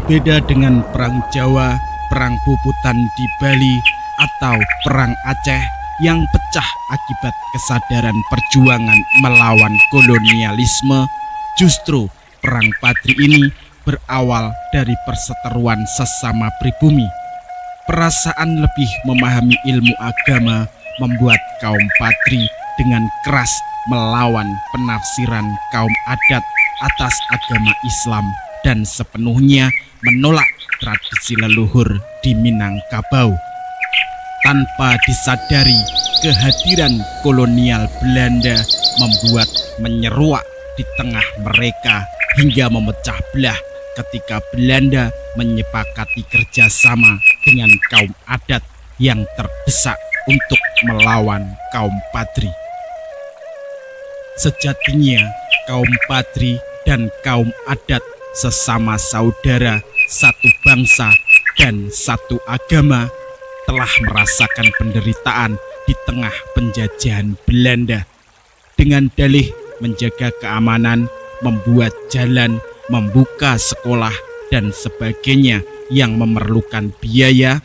Berbeda dengan Perang Jawa, Perang Puputan di Bali, atau Perang Aceh yang pecah akibat kesadaran perjuangan melawan kolonialisme, justru Perang Padri ini berawal dari perseteruan sesama pribumi. Perasaan lebih memahami ilmu agama membuat kaum Padri dengan keras melawan penafsiran kaum adat atas agama Islam dan sepenuhnya menolak tradisi leluhur di Minangkabau. Tanpa disadari, kehadiran kolonial Belanda membuat menyeruak di tengah mereka hingga memecah belah ketika Belanda menyepakati kerjasama dengan kaum adat yang terdesak untuk melawan kaum Padri. Sejatinya, kaum Padri dan kaum adat sesama saudara, satu bangsa dan satu agama, telah merasakan penderitaan di tengah penjajahan Belanda. Dengan dalih menjaga keamanan, membuat jalan, membuka sekolah, dan sebagainya yang memerlukan biaya,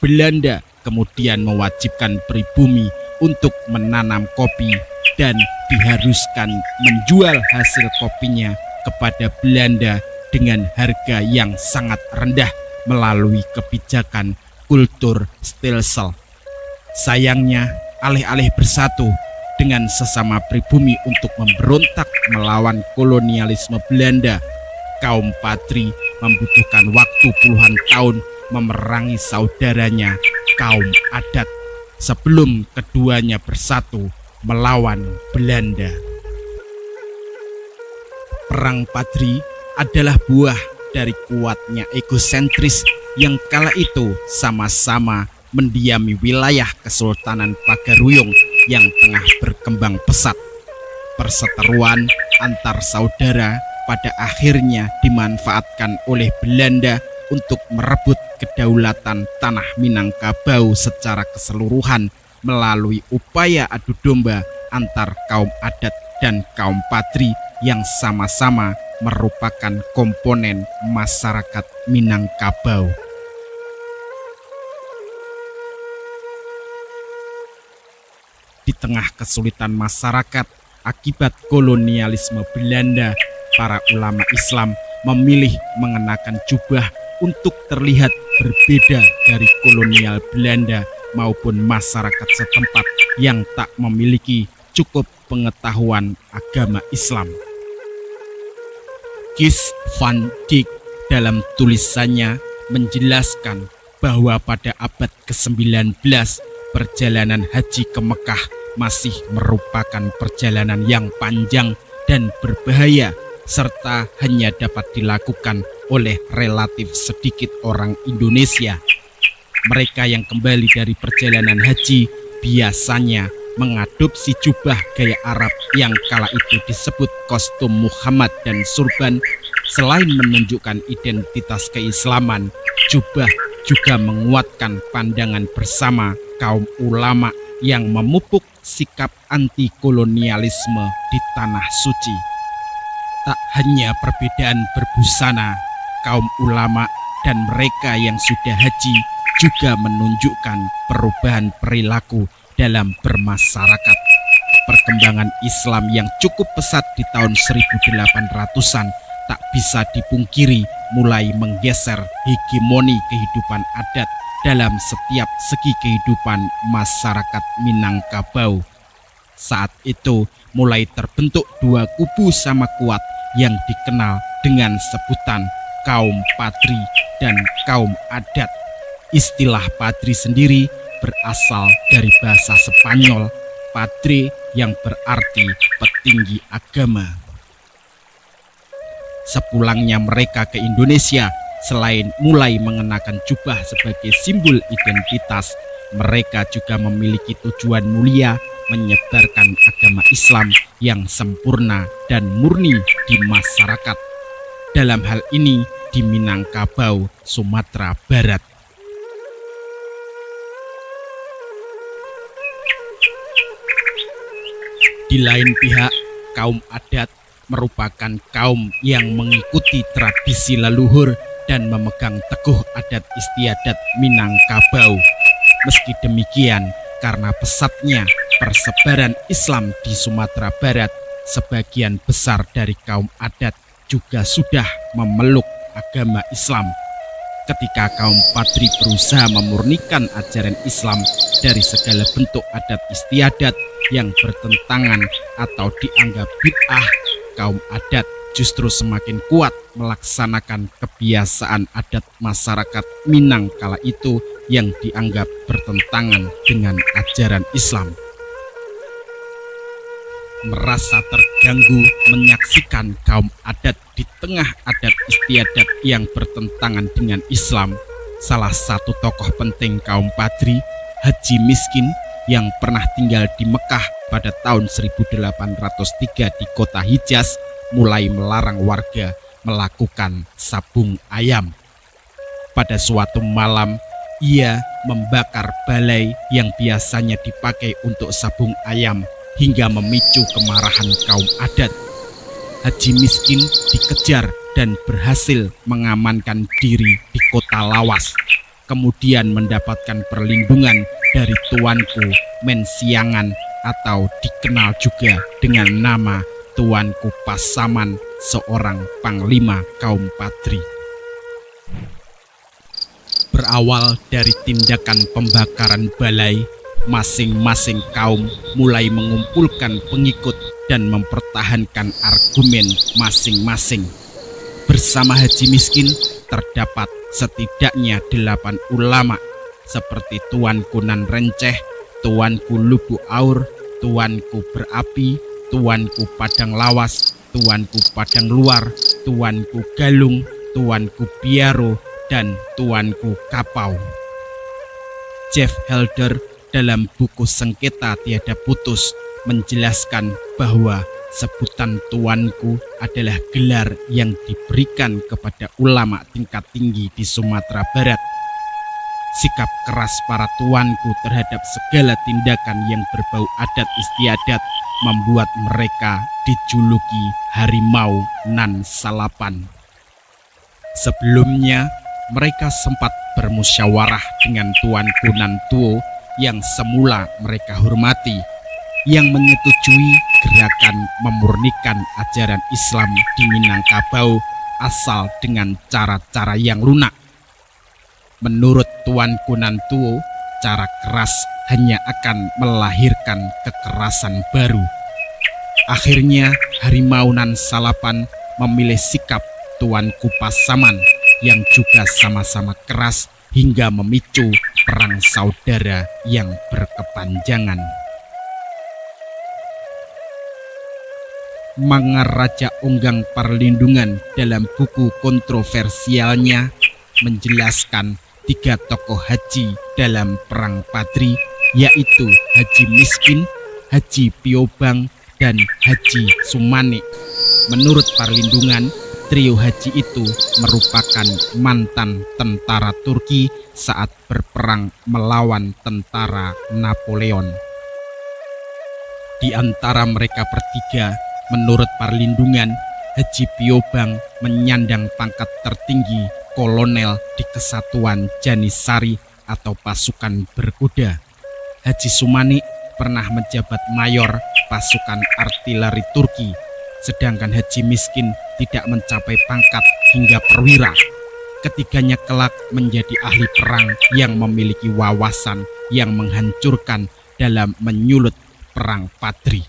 Belanda kemudian mewajibkan pribumi untuk menanam kopi dan diharuskan menjual hasil kopinya kepada Belanda dengan harga yang sangat rendah melalui kebijakan kultur stelsel. Sayangnya, alih-alih bersatu dengan sesama pribumi untuk memberontak melawan kolonialisme Belanda, kaum Padri membutuhkan waktu puluhan tahun memerangi saudaranya, kaum adat, sebelum keduanya bersatu melawan Belanda. Perang Padri adalah buah dari kuatnya egosentris yang kala itu sama-sama mendiami wilayah Kesultanan Pagaruyung yang tengah berkembang pesat. Perseteruan antar saudara pada akhirnya dimanfaatkan oleh Belanda untuk merebut kedaulatan tanah Minangkabau secara keseluruhan melalui upaya adu domba antar kaum adat dan kaum Padri yang sama-sama merupakan komponen masyarakat Minangkabau. Di tengah kesulitan masyarakat akibat kolonialisme Belanda, para ulama Islam memilih mengenakan jubah untuk terlihat berbeda dari kolonial Belanda maupun masyarakat setempat yang tak memiliki cukup pengetahuan agama Islam. Kees van Dyk dalam tulisannya menjelaskan bahwa pada abad ke-19 perjalanan haji ke Mekah masih merupakan perjalanan yang panjang dan berbahaya serta hanya dapat dilakukan oleh relatif sedikit orang Indonesia. Mereka yang kembali dari perjalanan haji biasanya mengadopsi jubah gaya Arab yang kala itu disebut kostum Muhammad dan surban. Selain menunjukkan identitas keislaman, jubah juga menguatkan pandangan bersama kaum ulama yang memupuk sikap anti-kolonialisme di Tanah Suci. Tak hanya perbedaan berbusana, kaum ulama dan mereka yang sudah haji juga menunjukkan perubahan perilaku dalam bermasyarakat. Perkembangan Islam yang cukup pesat di tahun 1800-an tak bisa dipungkiri mulai menggeser hegemoni kehidupan adat dalam setiap segi kehidupan masyarakat Minangkabau. Saat itu mulai terbentuk dua kubu sama kuat yang dikenal dengan sebutan kaum Padri dan kaum adat. Istilah Padri sendiri berasal dari bahasa Spanyol padre yang berarti petinggi agama. Sepulangnya mereka ke Indonesia, selain mulai mengenakan jubah sebagai simbol identitas, mereka juga memiliki tujuan mulia menyebarkan agama Islam yang sempurna dan murni di masyarakat. Dalam hal ini di Minangkabau, Sumatera Barat. Di lain pihak, kaum adat merupakan kaum yang mengikuti tradisi leluhur dan memegang teguh adat istiadat Minangkabau. Meski demikian, karena pesatnya persebaran Islam di Sumatera Barat, sebagian besar dari kaum adat juga sudah memeluk agama Islam. Ketika kaum Padri berusaha memurnikan ajaran Islam dari segala bentuk adat istiadat yang bertentangan atau dianggap bid'ah, kaum adat justru semakin kuat melaksanakan kebiasaan adat masyarakat Minang kala itu yang dianggap bertentangan dengan ajaran Islam. Merasa terganggu menyaksikan kaum adat di tengah adat istiadat yang bertentangan dengan Islam, salah satu tokoh penting kaum Padri, Haji Miskin, yang pernah tinggal di Mekah pada tahun 1803 di kota Hijaz, mulai melarang warga melakukan sabung ayam. Pada suatu malam, ia membakar balai yang biasanya dipakai untuk sabung ayam hingga memicu kemarahan kaum adat. Haji Miskin dikejar dan berhasil mengamankan diri di kota Lawas, kemudian mendapatkan perlindungan dari tuanku Mensiangan atau dikenal juga dengan nama Tuanku Pasaman, seorang panglima kaum Padri. Berawal dari tindakan pembakaran balai, masing-masing kaum mulai mengumpulkan pengikut dan mempertahankan argumen masing-masing. Bersama Haji Miskin terdapat setidaknya 8 ulama seperti Tuanku Nan Renceh, Tuanku Lubu Aur, Tuanku Berapi, Tuanku Padang Lawas, Tuanku Padang Luar, Tuanku Galung, Tuanku Biaro, dan Tuanku Kapau. Jeff Helder dalam buku Sengketa Tiada Putus menjelaskan bahwa sebutan tuanku adalah gelar yang diberikan kepada ulama tingkat tinggi di Sumatera Barat. Sikap keras para tuanku terhadap segala tindakan yang berbau adat istiadat membuat mereka dijuluki Harimau Nan Salapan. Sebelumnya, mereka sempat bermusyawarah dengan Tuanku Nan Tuo yang semula mereka hormati, yang menyetujui gerakan memurnikan ajaran Islam di Minangkabau asal dengan cara-cara yang lunak. Menurut Tuanku Nan Tuo, cara keras hanya akan melahirkan kekerasan baru. Akhirnya Harimau Nan Salapan memilih sikap Tuanku Pasaman yang juga sama-sama keras hingga memicu perang saudara yang berkepanjangan. Manggar Raja Onggang Parlindungan dalam buku kontroversialnya menjelaskan 3 tokoh haji dalam perang Padri, yaitu Haji Miskin, Haji Piobang, dan Haji Sumane. Menurut Parlindungan, trio haji itu merupakan mantan tentara Turki saat berperang melawan tentara Napoleon. Di antara mereka bertiga, menurut Parlindungan, Haji Piobang menyandang pangkat tertinggi kolonel di Kesatuan Janisari atau pasukan berkuda. Haji Sumane pernah menjabat mayor pasukan artileri Turki, sedangkan Haji Miskin tidak mencapai pangkat hingga perwira. Ketiganya kelak menjadi ahli perang yang memiliki wawasan yang menghancurkan dalam menyulut perang Padri.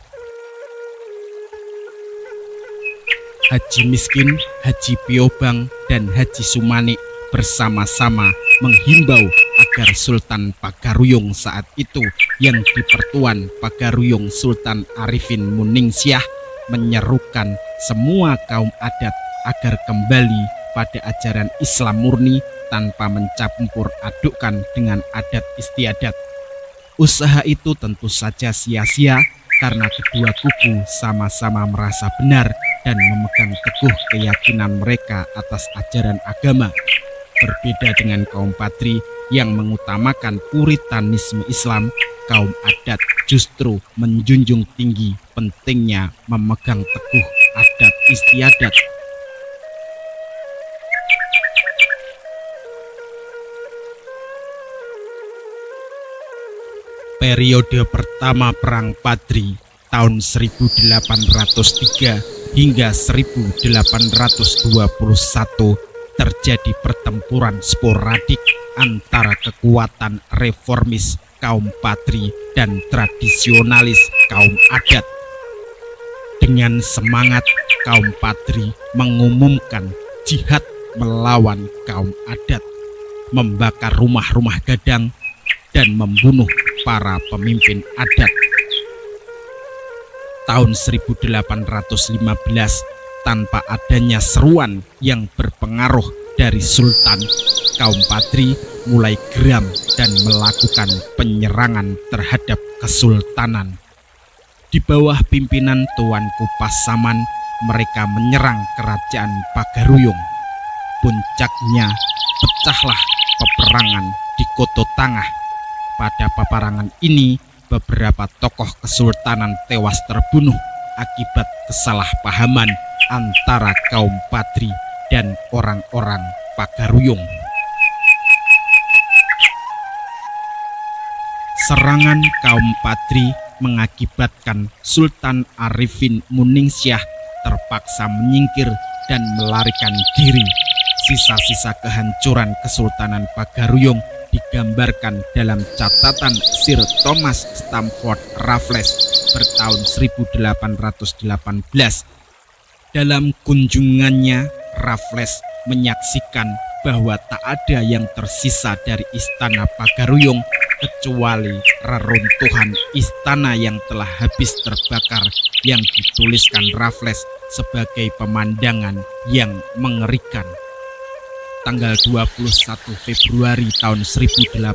Haji Miskin, Haji Piobang, dan Haji Sumane bersama-sama menghimbau agar Sultan Pagaruyung saat itu yang dipertuan Pagaruyung Sultan Arifin Muningsyah menyerukan semua kaum adat agar kembali pada ajaran Islam murni tanpa mencampur adukkan dengan adat istiadat. Usaha itu tentu saja sia-sia karena kedua kubu sama-sama merasa benar dan memegang teguh keyakinan mereka atas ajaran agama. Berbeda dengan kaum Padri yang mengutamakan puritanisme Islam, kaum adat justru menjunjung tinggi pentingnya memegang teguh adat istiadat. Periode pertama Perang Padri tahun 1803 hingga 1821 terjadi pertempuran sporadik antara kekuatan reformis kaum Padri dan tradisionalis kaum adat. Dengan semangat, kaum Padri mengumumkan jihad melawan kaum adat, membakar rumah-rumah gadang, dan membunuh para pemimpin adat. Tahun 1815, tanpa adanya seruan yang berpengaruh dari Sultan, kaum Padri mulai geram dan melakukan penyerangan terhadap kesultanan. Di bawah pimpinan Tuanku Pasaman, mereka menyerang kerajaan Pagaruyung. Puncaknya, pecahlah peperangan di Koto Tangah. Pada peperangan ini, beberapa tokoh kesultanan tewas terbunuh akibat kesalahpahaman antara kaum Padri dan orang-orang Pagaruyung. Serangan kaum Padri mengakibatkan Sultan Arifin Muningsyah terpaksa menyingkir dan melarikan diri. Sisa-sisa kehancuran Kesultanan Pagaruyung digambarkan dalam catatan Sir Thomas Stamford Raffles bertahun 1818. Dalam kunjungannya, Raffles menyaksikan bahwa tak ada yang tersisa dari istana Pagaruyung kecuali reruntuhan istana yang telah habis terbakar, yang dituliskan Raffles sebagai pemandangan yang mengerikan. Tanggal 21 Februari tahun 1821,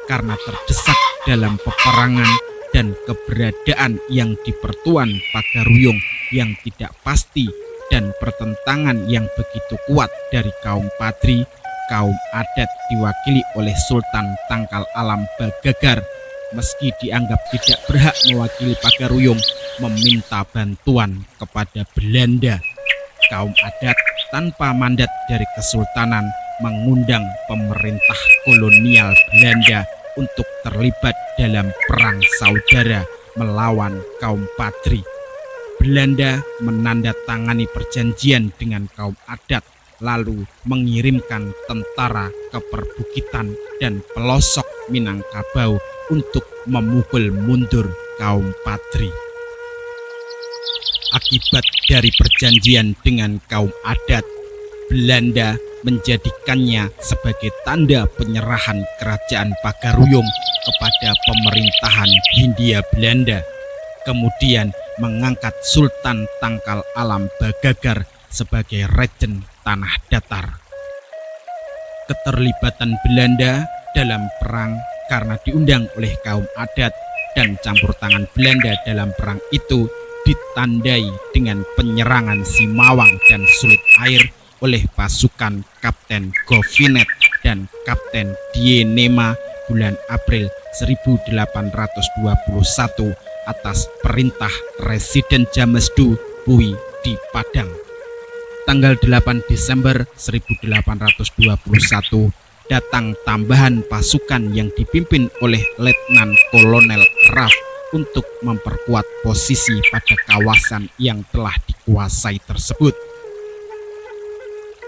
karena terdesak dalam peperangan dan keberadaan yang di Pertuan Pagaruyung yang tidak pasti dan pertentangan yang begitu kuat dari kaum Padri, kaum adat diwakili oleh Sultan Tangkal Alam Bagagar, meski dianggap tidak berhak mewakili Pagaruyung, meminta bantuan kepada Belanda. Kaum adat tanpa mandat dari kesultanan mengundang pemerintah kolonial Belanda untuk terlibat dalam perang saudara melawan kaum Padri. Belanda menandatangani perjanjian dengan kaum adat, lalu mengirimkan tentara ke perbukitan dan pelosok Minangkabau untuk memukul mundur kaum Padri. Akibat dari perjanjian dengan kaum adat, Belanda menjadikannya sebagai tanda penyerahan kerajaan Pagaruyung kepada pemerintahan Hindia Belanda, kemudian mengangkat Sultan Tangkal Alam Bagagar sebagai Raja Tanah Datar. Keterlibatan Belanda dalam perang karena diundang oleh kaum adat dan campur tangan Belanda dalam perang itu ditandai dengan penyerangan Simawang dan Sulit Air oleh pasukan Kapten Govinet dan Kapten Dienema bulan April 1821 atas perintah Residen Jamesdu Pui di Padang. Tanggal 8 Desember 1821 datang tambahan pasukan yang dipimpin oleh Letnan Kolonel Raff untuk memperkuat posisi pada kawasan yang telah dikuasai tersebut.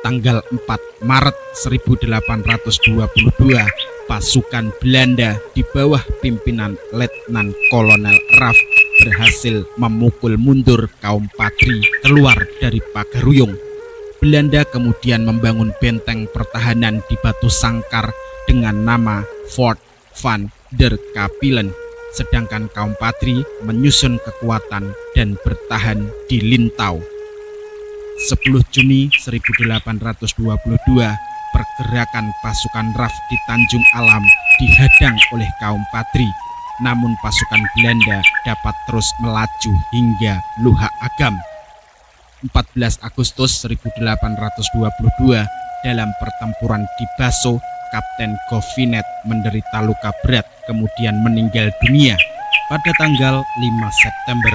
Tanggal 4 Maret 1822, pasukan Belanda di bawah pimpinan Letnan Kolonel Raff berhasil memukul mundur kaum Padri keluar dari Pagaruyung. Belanda kemudian membangun benteng pertahanan di Batu Sangkar dengan nama Fort van der Kapellen, sedangkan kaum Padri menyusun kekuatan dan bertahan di Lintau. 10 Juni 1822, pergerakan pasukan Raff di Tanjung Alam dihadang oleh kaum Padri, namun pasukan Belanda dapat terus melaju hingga Luha Agam. 14 Agustus 1822, dalam pertempuran di Baso, Kapten Govinet menderita luka berat kemudian meninggal dunia pada tanggal 5 September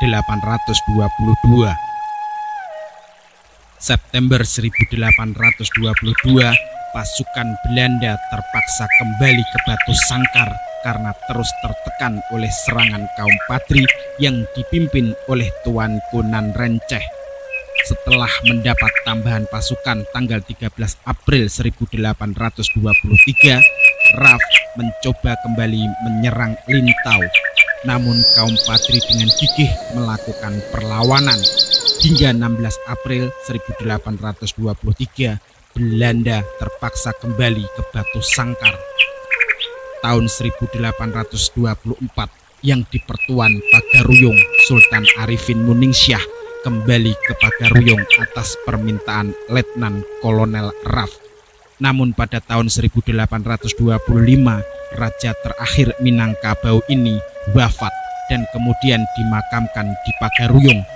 1822. September 1822, pasukan Belanda terpaksa kembali ke Batu Sangkar karena terus tertekan oleh serangan kaum Padri yang dipimpin oleh Tuanku Nan Renceh. Setelah mendapat tambahan pasukan tanggal 13 April 1823, Raf mencoba kembali menyerang Lintau. Namun kaum Padri dengan gigih melakukan perlawanan. Hingga 16 April 1823, Belanda terpaksa kembali ke Batu Sangkar. Tahun 1824, yang di Pertuan Pagaruyung, Sultan Arifin Muningsyah kembali ke Pagaruyung atas permintaan Letnan Kolonel Raf. Namun pada tahun 1825, raja terakhir Minangkabau ini wafat dan kemudian dimakamkan di Pagaruyung.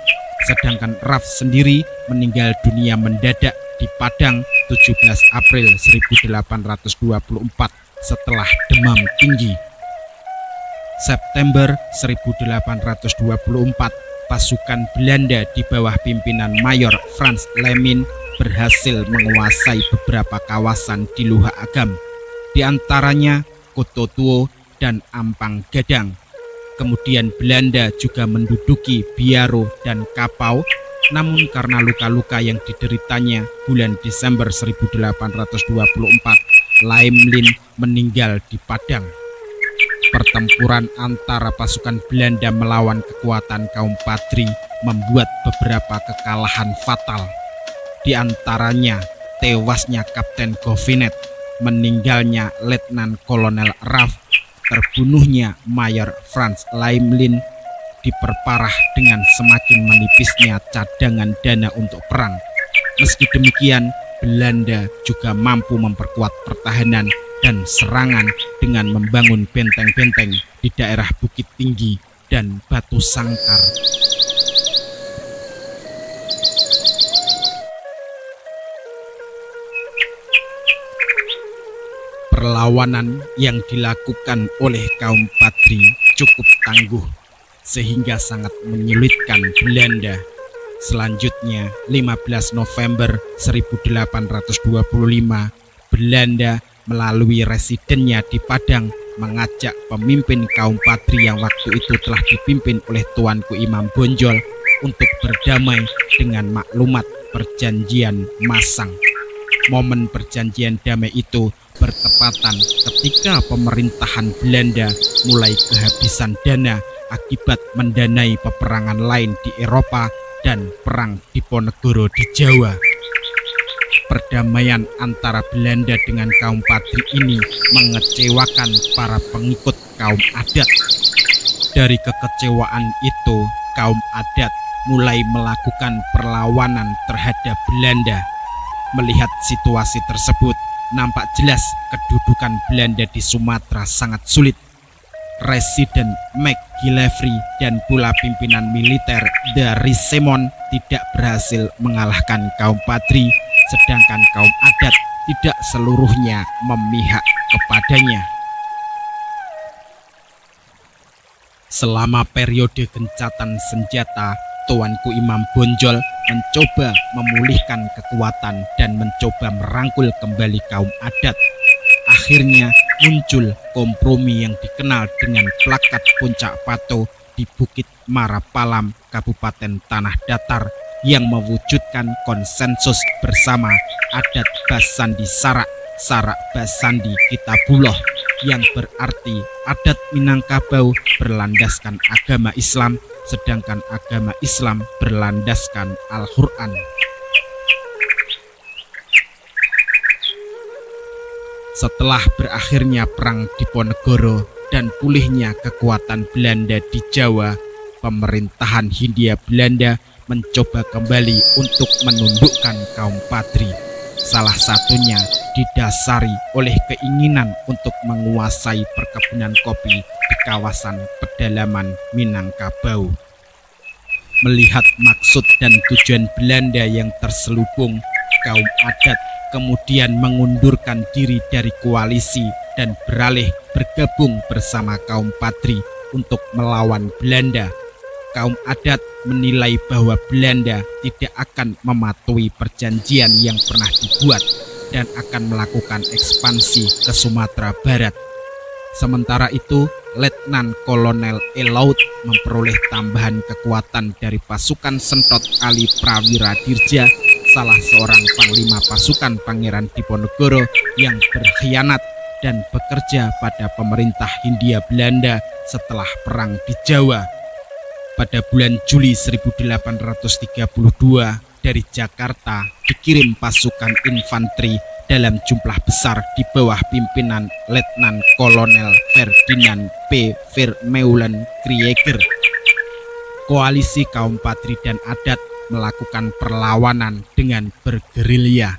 Sedangkan Raf sendiri meninggal dunia mendadak di Padang 17 April 1824 setelah demam tinggi. September 1824, pasukan Belanda di bawah pimpinan Mayor Frans Lemin berhasil menguasai beberapa kawasan di Luha Agam, di antaranya Kototuo dan Ampang Gadang. Kemudian Belanda juga menduduki Biaro dan Kapau, namun karena luka-luka yang dideritanya bulan Desember 1824, Laim Lin meninggal di Padang. Pertempuran antara pasukan Belanda melawan kekuatan kaum Padri membuat beberapa kekalahan fatal. Di antaranya tewasnya Kapten Govinet, meninggalnya Letnan Kolonel Raf, terbunuhnya Mayor Frans Laimlin, diperparah dengan semakin menipisnya cadangan dana untuk perang. Meski demikian, Belanda juga mampu memperkuat pertahanan dan serangan dengan membangun benteng-benteng di daerah Bukit Tinggi dan Batu Sangkar. Perlawanan yang dilakukan oleh kaum Padri cukup tangguh sehingga sangat menyulitkan Belanda. Selanjutnya, 15 November 1825, Belanda melalui residennya di Padang mengajak pemimpin kaum Padri yang waktu itu telah dipimpin oleh Tuanku Imam Bonjol untuk berdamai dengan maklumat perjanjian Masang. Momen perjanjian damai itu bertepatan ketika pemerintahan Belanda mulai kehabisan dana akibat mendanai peperangan lain di Eropa dan perang Diponegoro di Jawa. Perdamaian antara Belanda dengan kaum Padri ini mengecewakan para pengikut kaum adat. Dari kekecewaan itu, kaum adat mulai melakukan perlawanan terhadap Belanda. Melihat situasi tersebut, nampak jelas kedudukan Belanda di Sumatera sangat sulit. Residen McGillivray dan pula pimpinan militer De Riesemondt tidak berhasil mengalahkan kaum Padri, sedangkan kaum adat tidak seluruhnya memihak kepadanya. Selama periode gencatan senjata, Tuanku Imam Bonjol mencoba memulihkan kekuatan dan mencoba merangkul kembali kaum adat. Akhirnya muncul kompromi yang dikenal dengan Plakat Puncak Pato di Bukit Marapalam, Kabupaten Tanah Datar, yang mewujudkan konsensus bersama adat Basandi Sarak, Sarak Basandi Kitabuloh, yang berarti adat Minangkabau berlandaskan agama Islam, sedangkan agama Islam berlandaskan Al-Quran. Setelah berakhirnya perang Diponegoro dan pulihnya kekuatan Belanda di Jawa, pemerintahan Hindia Belanda mencoba kembali untuk menundukkan kaum Padri. Salah satunya didasari oleh keinginan untuk menguasai perkebunan kopi di kawasan pedalaman Minangkabau. Melihat maksud dan tujuan Belanda yang terselubung, kaum adat kemudian mengundurkan diri dari koalisi dan beralih bergabung bersama kaum Padri untuk melawan Belanda. Kaum adat menilai bahwa Belanda tidak akan mematuhi perjanjian yang pernah dibuat. dan akan melakukan ekspansi ke Sumatera Barat. Sementara itu, Letnan Kolonel Elaut memperoleh tambahan kekuatan dari pasukan Sentot Ali Prawira Dirja, salah seorang panglima pasukan Pangeran Diponegoro yang berkhianat dan bekerja pada pemerintah Hindia Belanda setelah perang di Jawa. Pada bulan Juli 1832, dari Jakarta dikirim pasukan infanteri dalam jumlah besar di bawah pimpinan Letnan Kolonel Ferdinand P. Vermeulen Krieger. Koalisi kaum Patri dan adat melakukan perlawanan dengan bergerilya.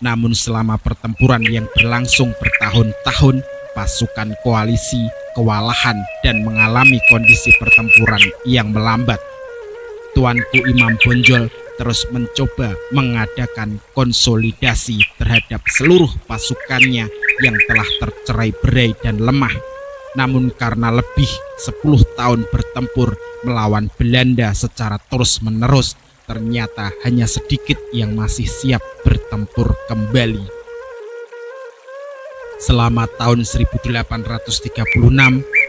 Namun selama pertempuran yang berlangsung bertahun-tahun, pasukan koalisi kewalahan dan mengalami kondisi pertempuran yang melambat. Tuanku Imam Bonjol terus mencoba mengadakan konsolidasi terhadap seluruh pasukannya yang telah tercerai-berai dan lemah. Namun karena lebih 10 tahun bertempur melawan Belanda secara terus-menerus, ternyata hanya sedikit yang masih siap bertempur kembali. Selama tahun 1836,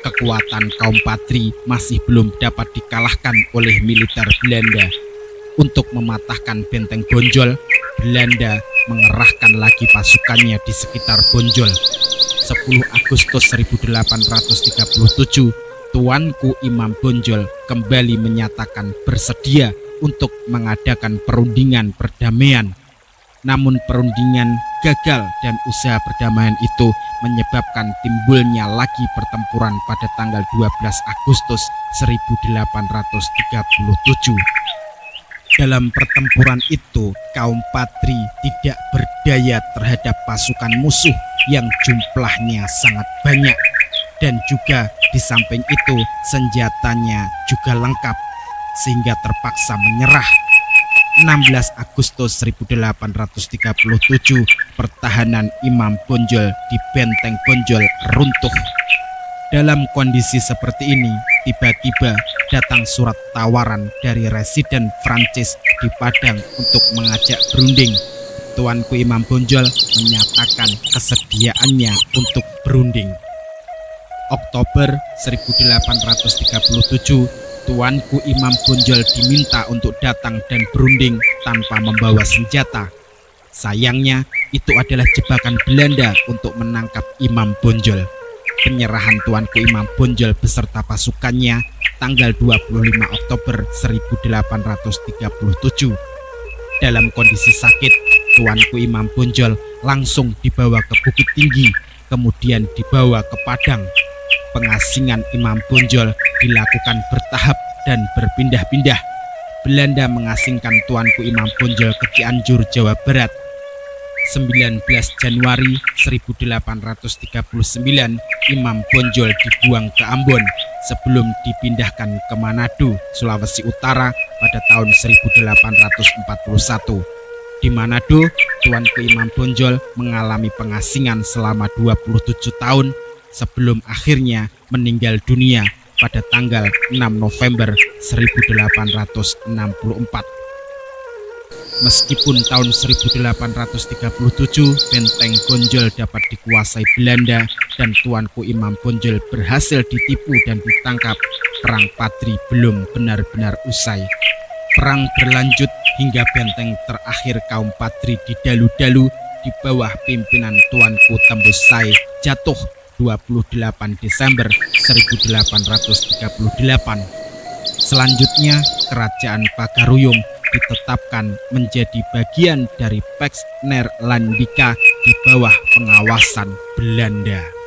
kekuatan kaum Patri masih belum dapat dikalahkan oleh militer Belanda. Untuk mematahkan benteng Bonjol, Belanda mengerahkan lagi pasukannya di sekitar Bonjol. 10 Agustus 1837, Tuanku Imam Bonjol kembali menyatakan bersedia untuk mengadakan perundingan perdamaian. Namun perundingan gagal dan usaha perdamaian itu menyebabkan timbulnya lagi pertempuran pada tanggal 12 Agustus 1837. Dalam pertempuran itu, kaum Patri tidak berdaya terhadap pasukan musuh yang jumlahnya sangat banyak, dan juga di samping itu senjatanya juga lengkap, sehingga terpaksa menyerah. 16 Agustus 1837, pertahanan Imam Bonjol di Benteng Bonjol runtuh. Dalam kondisi seperti ini, tiba-tiba datang surat tawaran dari Residen Prancis di Padang untuk mengajak berunding. Tuanku Imam Bonjol menyatakan kesediaannya untuk berunding. Oktober 1837, Tuanku Imam Bonjol diminta untuk datang dan berunding tanpa membawa senjata. Sayangnya, itu adalah jebakan Belanda untuk menangkap Imam Bonjol. Penyerahan Tuanku Imam Bonjol beserta pasukannya tanggal 25 Oktober 1837. Dalam kondisi sakit, Tuanku Imam Bonjol langsung dibawa ke Bukit Tinggi, kemudian dibawa ke Padang. Pengasingan Imam Bonjol dilakukan bertahap dan berpindah-pindah. Belanda mengasingkan Tuanku Imam Bonjol ke Cianjur, Jawa Barat. 19 Januari 1839, Imam Bonjol dibuang ke Ambon sebelum dipindahkan ke Manado, Sulawesi Utara pada tahun 1841. Di Manado, Tuanku Imam Bonjol mengalami pengasingan selama 27 tahun sebelum akhirnya meninggal dunia pada tanggal 6 November 1864. Meskipun tahun 1837 Benteng Bonjol dapat dikuasai Belanda dan Tuanku Imam Bonjol berhasil ditipu dan ditangkap, Perang Patri belum benar-benar usai. Perang berlanjut hingga benteng terakhir kaum Patri di Dalu-Dalu di bawah pimpinan Tuanku Tembus Sai jatuh 28 Desember 1838. Selanjutnya, Kerajaan Pagaruyung ditetapkan menjadi bagian dari Pax Neerlandica di bawah pengawasan Belanda.